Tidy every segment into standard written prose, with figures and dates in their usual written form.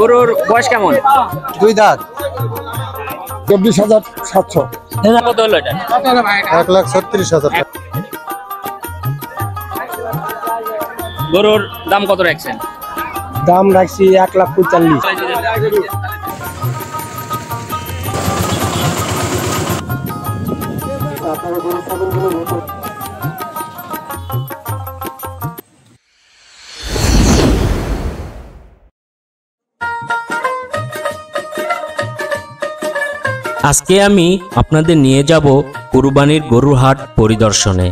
গরুর বয়স কেমন? দুই দাঁত। 24,700। কত হলো এটা? 1,36,000 টাকা। গরুর দাম কত রাখছেন? দাম রাখছি 1,45,000। আজকে আমি আপনাদের নিয়ে যাব কুরবানির গরুর হাট পরিদর্শনে।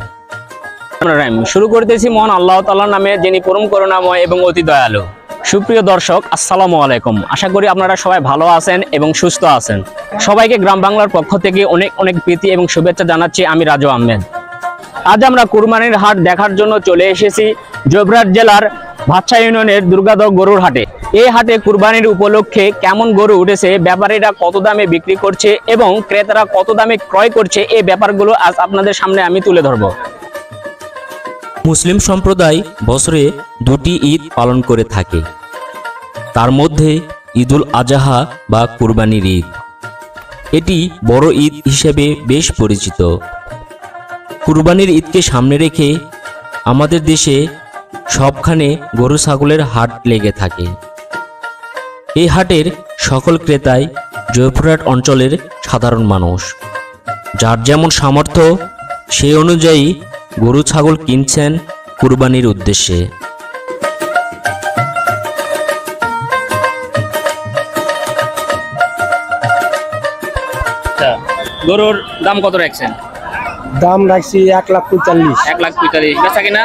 শুরু করতেছি মহান আল্লাহ তাআলার নামে, যিনি পরম করুণাময় এবং অতি দয়ালু। সুপ্রিয় দর্শক, আসসালামু আলাইকুম। আশা করি আপনারা সবাই ভালো আছেন এবং সুস্থ আছেন। সবাইকে গ্রাম বাংলার পক্ষ থেকে অনেক অনেক প্রীতি এবং শুভেচ্ছা জানাচ্ছি। আমি রাজু আহমেদ। আজ আমরা কুরবানির হাট দেখার জন্য চলে এসেছি জয়পুরহাট জেলার ভাতশাহ ইউনিয়নের দুর্গাদহ গরুর হাটে। এই হাটে কুরবানির উপলক্ষে কেমন গরু উঠেছে, ব্যাপারীরা কত দামে বিক্রি করছে এবং ক্রেতারা কত দামে ক্রয় করছে, এই ব্যাপারগুলো আজ আপনাদের সামনে আমি তুলে ধরব। মুসলিম সম্প্রদায় বছরে দুটি ঈদ পালন করে থাকে। তার মধ্যে ঈদুল আজহা বা কুরবানির ঈদ, এটি বড় ঈদ হিসেবে বেশ পরিচিত। কুরবানির ঈদকে সামনে রেখে আমাদের দেশে সবখানে গরু ছাগলের হাট লেগে থাকে। এই হাটের সকল ক্রেতাই জয়পুরহাট অঞ্চলের সাধারণ মানুষ। যার যেমন সামর্থ্য সেই অনুযায়ী গরু ছাগল কিনছেন কুরবানির উদ্দেশ্যে। গরুর দাম কত রাখছেন? দাম রাখছি 1,45,000। 1,45,000। বেচা কিনা?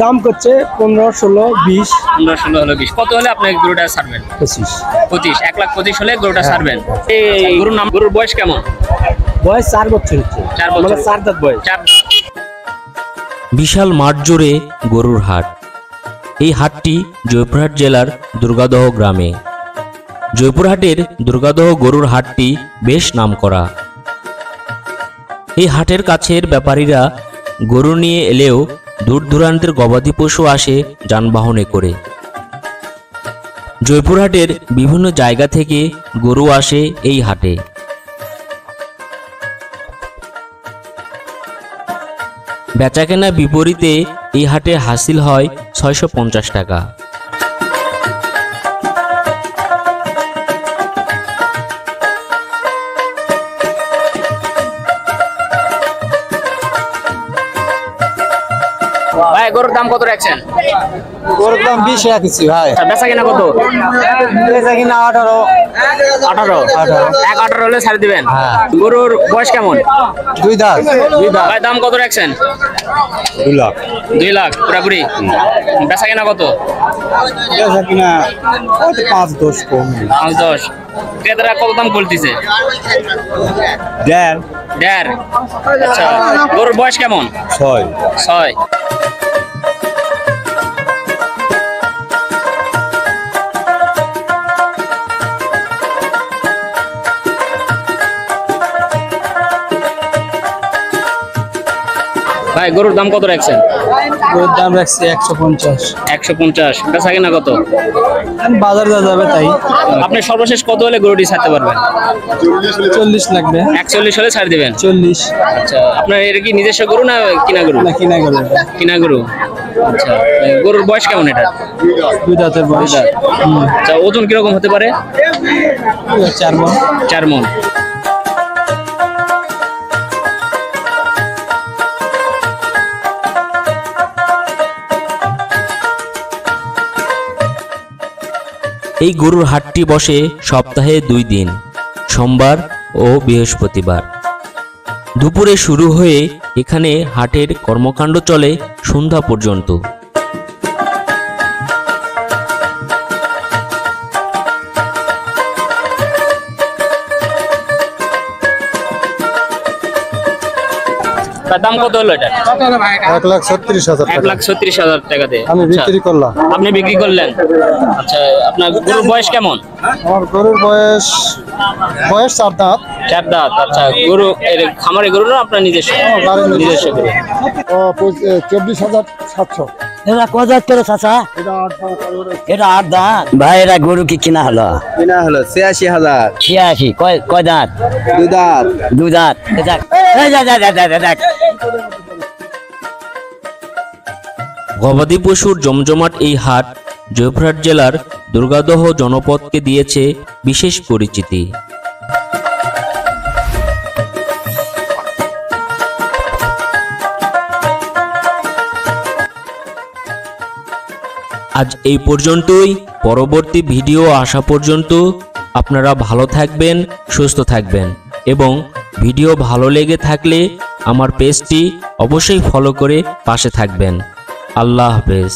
দাম করছে 15, 16, 20। 15, 16 হলো 20। কত হলে আপনি গরুটা ছাড়বেন? 25। 1,25,000 হলে গরুটা ছাড়বেন। এই গরুর বয়স কেমন? বয়স 4 বছর হচ্ছে। 4 বছর, মানে 4 দাঁত বয়স। বিশাল মাঠ জুড়ে গরুর হাট। এই হাটটি জয়পুরহাট জেলার দুর্গাদহ গ্রামে। জয়পুরহাটের দুর্গাদহ গরুর হাটটি বেশ নামকরা। এই হাটের কাছের ব্যাপারীরা গরু নিয়ে এলেও দূর দূরান্তের গবাদি পশু আসে যানবাহনে করে। জয়পুরহাটের বিভিন্ন জায়গা থেকে গরু আসে এই হাটে। বেচাকেনা বিপরীতে এই হাটে হাসিল হয় 650 টাকা। ভাই গরুর দাম কত রাখছেন? গরুর দাম 20 রাখছি ভাই। বেচা কিনা কত? বেচা কিনা 18। 18 হলে ছাড় দিবেন। গরুর বয়স কেমন? দুই দাঁত। ভাই দাম কত রাখছেন? 2 লাখ। 2 লাখ পুরাপুরি। বেচা কিনা কত? বেচা কিনা 5-10 কম। 5-10। ক্রেতারা কত দাম বলতেছে? 1.5। আচ্ছা, গরুর বয়স কেমন? 6। ভাই গরুর দাম কত রাখছেন? গরুর দাম রাখছি 150। 150। বেচা কিনা কত? বাজার যা যাবে তাই। আপনি সর্বশেষ কত হলে গরুটি ছাড়তে পারবেন? 40 লাগবে। 41 হলে ছাড় দিবেন। 40। আচ্ছা, আপনার এটা কি নিজস্ব গরু না কিনা গরু? না, কিনা গরু। কিনা গরু। আচ্ছা, গরুর বয়স কেমন এটা? 2 দাঁতের বয়স। আচ্ছা, ওজন কিরকম হতে পারে? 4 মণ। 4 মণ। এই গরুর হাটটি বসে সপ্তাহে 2 দিন, সোমবার ও বৃহস্পতিবার। দুপুরে শুরু হয়ে এখানে হাটের কর্মকাণ্ড চলে সন্ধ্যা পর্যন্ত। দাম কত হলো এটা? 1,36,000 টাকা। 1,36,000 টাকা দিয়ে আমি বিক্রি করলাম। আপনি বিক্রি করলেন? আচ্ছা, আপনার গরুর বয়স কেমন? আমার গরুর বয়স 4 দাঁত। 4 দাঁত। আচ্ছা, গরু খামারে গরু না আপনার নিজস্ব? নিজস্ব গরু। 24,700। এটা কজাত করে চাচা? এটা 8 দাঁত। ভাই এটা গরু কি কিনা হলো? কিনা হলো ৮৬,০০০। 86 কয় দাঁত? 2 দাঁত। 2 দাঁত। দেখ গবাদি পশুর জমজমাট এই হাট জয়পুরহাট জেলার দুর্গাদহ জনপদকে দিয়েছে বিশেষ পরিচিতি। আজ এই পর্যন্তই। পরবর্তী ভিডিও আসা পর্যন্ত আপনারা ভালো থাকবেন, সুস্থ থাকবেন এবং ভিডিও ভালো লেগে থাকলে আমার পেজটি অবশ্যই ফলো করে পাশে থাকবেন। আল্লাহ হাফেজ।